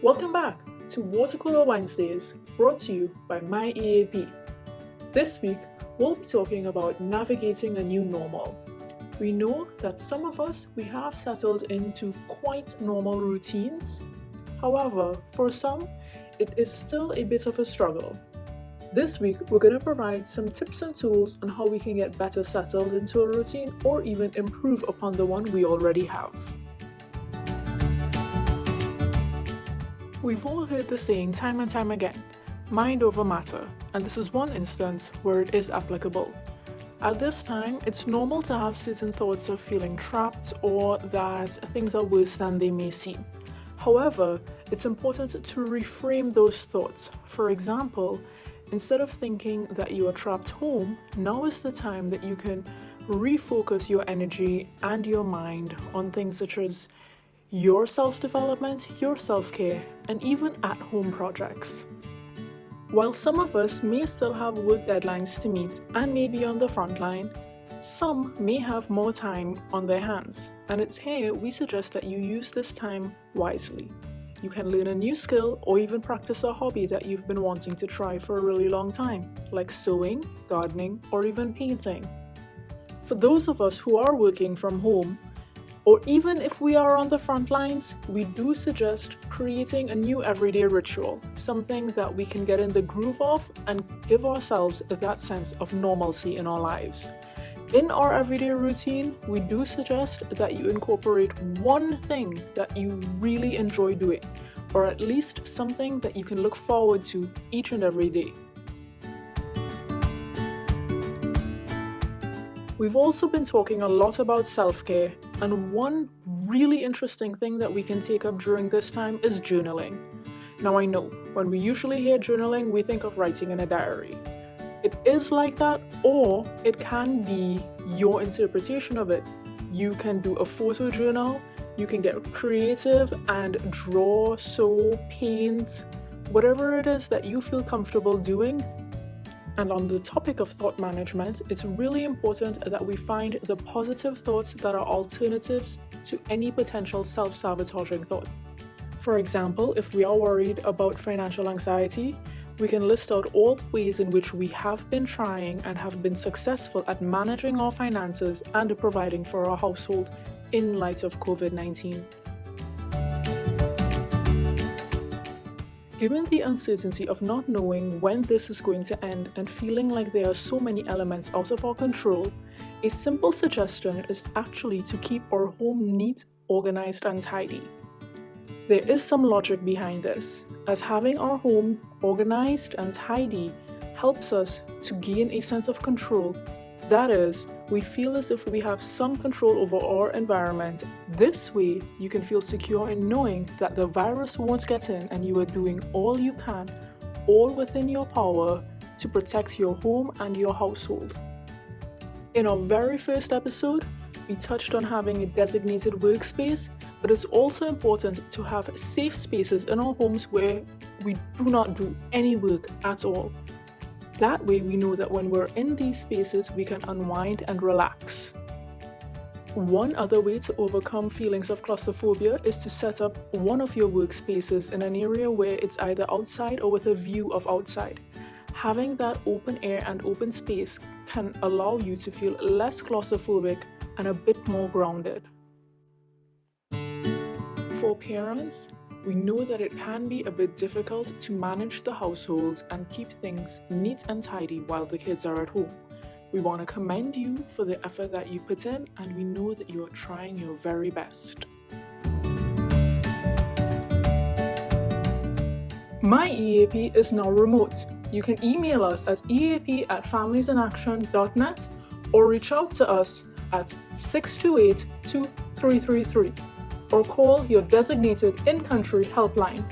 Welcome back to Water Cooler Wednesdays, brought to you by My EAP. This week, we'll be talking about navigating a new normal. We know that some of us, we have settled into quite normal routines. However, for some, it is still a bit of a struggle. This week, we're going to provide some tips and tools on how we can get better settled into a routine or even improve upon the one we already have. We've all heard the saying time and time again, mind over matter, and this is one instance where it is applicable. At this time, it's normal to have certain thoughts of feeling trapped or that things are worse than they may seem. However, it's important to reframe those thoughts. For example, instead of thinking that you are trapped home, now is the time that you can refocus your energy and your mind on things such as your self-development, your self-care, and even at-home projects. While some of us may still have work deadlines to meet and may be on the front line, some may have more time on their hands, and it's here we suggest that you use this time wisely. You can learn a new skill or even practice a hobby that you've been wanting to try for a really long time, like sewing, gardening, or even painting. For those of us who are working from home, or even if we are on the front lines, we do suggest creating a new everyday ritual, something that we can get in the groove of and give ourselves that sense of normalcy in our lives. In our everyday routine, we do suggest that you incorporate one thing that you really enjoy doing, or at least something that you can look forward to each and every day. We've also been talking a lot about self-care, and one really interesting thing that we can take up during this time is journaling. Now I know, when we usually hear journaling, we think of writing in a diary. It is like that, or it can be your interpretation of it. You can do a photo journal, you can get creative and draw, sew, paint, whatever it is that you feel comfortable doing. And on the topic of thought management, it's really important that we find the positive thoughts that are alternatives to any potential self-sabotaging thought. For example, if we are worried about financial anxiety, we can list out all the ways in which we have been trying and have been successful at managing our finances and providing for our household in light of COVID-19. Given the uncertainty of not knowing when this is going to end and feeling like there are so many elements out of our control, a simple suggestion is actually to keep our home neat, organized, and tidy. There is some logic behind this, as having our home organized and tidy helps us to gain a sense of control. That is, we feel as if we have some control over our environment. This way, you can feel secure in knowing that the virus won't get in and you are doing all you can, all within your power, to protect your home and your household. In our very first episode, we touched on having a designated workspace, but it's also important to have safe spaces in our homes where we do not do any work at all. That way we know that when we're in these spaces, we can unwind and relax. One other way to overcome feelings of claustrophobia is to set up one of your workspaces in an area where it's either outside or with a view of outside. Having that open air and open space can allow you to feel less claustrophobic and a bit more grounded. For parents, we know that it can be a bit difficult to manage the household and keep things neat and tidy while the kids are at home. We want to commend you for the effort that you put in, and we know that you are trying your very best. My EAP is now remote. You can email us at eap@familiesinaction.net or reach out to us at 628-2333 or call your designated in-country helpline